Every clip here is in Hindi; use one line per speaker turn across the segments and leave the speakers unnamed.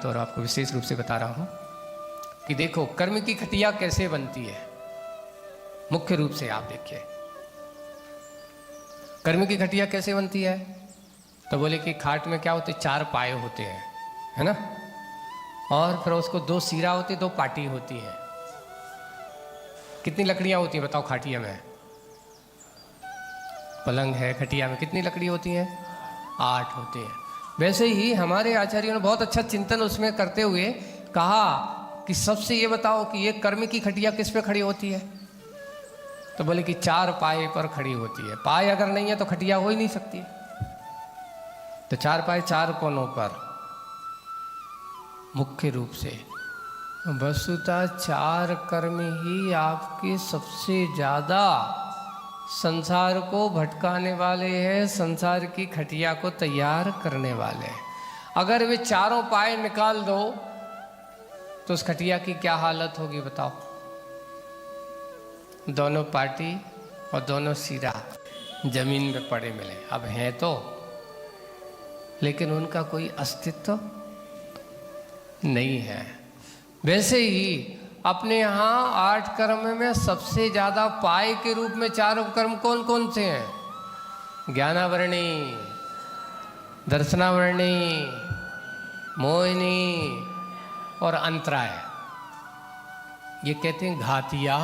तो और आपको विशेष रूप से बता रहा हूं कि देखो कर्म की खटिया कैसे बनती है। मुख्य रूप से आप देखिए कर्म की खटिया कैसे बनती है। तो बोले कि खाट में क्या होते, 4 पाए होते हैं, है ना, और फिर उसको 2 सिरा होते, 2 पाटी होती है। कितनी लकड़ियां होती हैं बताओ खाटिया में? पलंग है, खटिया में कितनी लकड़ी होती हैं? 8 होती हैं। वैसे ही हमारे आचार्यों ने बहुत अच्छा चिंतन उसमें करते हुए कहा कि सबसे ये बताओ कि ये कर्म की खटिया किस पे खड़ी होती है। तो बोले कि 4 पाए पर खड़ी होती है। पाए अगर नहीं है तो खटिया हो ही नहीं सकती। तो 4 पाए 4 कोनों पर मुख्य रूप से वस्तुतः 4 कर्म ही आपके सबसे ज्यादा संसार को भटकाने वाले हैं, संसार की खटिया को तैयार करने वाले हैं। अगर वे चारों पाए निकाल दो तो उस खटिया की क्या हालत होगी बताओ। दोनों पाटी और दोनों सिरा जमीन में पड़े मिले। अब हैं तो, लेकिन उनका कोई अस्तित्व नहीं है। वैसे ही अपने यहाँ 8 कर्म में सबसे ज्यादा पाए के रूप में 4 कर्म कौन कौन से हैं? ज्ञानावरणी, दर्शनावरणी, मोहिनी और अंतराय। ये कहते हैं घातिया।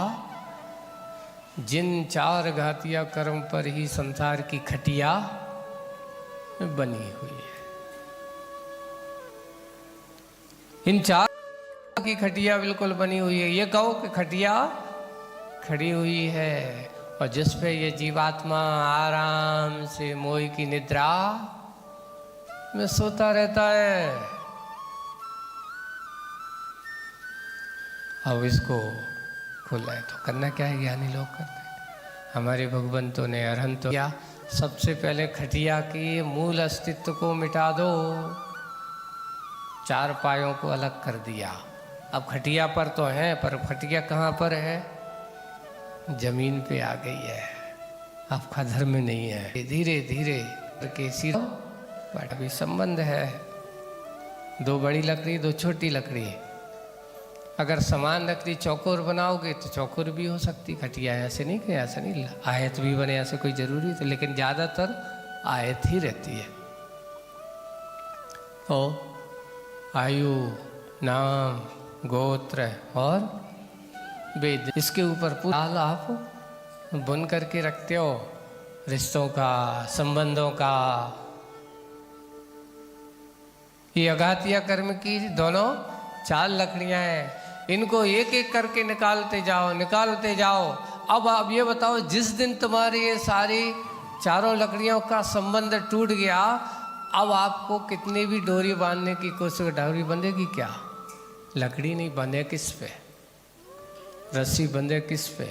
जिन 4 घातिया कर्म पर ही संसार की खटिया बनी हुई है। इन 4 की खटिया बिल्कुल बनी हुई है। ये कहो कि खटिया खड़ी हुई है और जिस पे ये जीवात्मा आराम से मोह की निद्रा में सोता रहता है। अब इसको खुला है तो करना क्या है, ज्ञानी लोग करते हैं। हमारे भगवंतों ने अरहंत किया, सबसे पहले खटिया की मूल अस्तित्व को मिटा दो, 4 पायों को अलग कर दिया। अब खटिया पर तो है, पर खटिया कहाँ पर है? जमीन पे आ गई है, आपका धर्म नहीं है। धीरे धीरे करके सिरा बड़ा भी संबंध है। 2 बड़ी लकड़ी 2 छोटी लकड़ी, अगर समान लकड़ी चौकोर बनाओगे तो चौकोर भी हो सकती खटिया। ऐसे नहीं कि ऐसा नहीं, आयत भी बने ऐसे कोई जरूरी है, लेकिन ज़्यादातर आयत ही रहती है। तो आयु, नाम, गोत्र और वेद, इसके ऊपर पूरा आप बुन करके रखते हो, रिश्तों का, संबंधों का। ये अघातिया कर्म की दोनों 4 लकड़ियां हैं, इनको एक एक करके निकालते जाओ, निकालते जाओ। अब ये बताओ, जिस दिन तुम्हारी ये सारी 4 लकड़ियों का संबंध टूट गया, अब आपको कितनी भी डोरी बांधने की कोशिश, डोरी बंधेगी क्या? लकड़ी नहीं बंधे किस पे? रस्सी बंधे किस पे?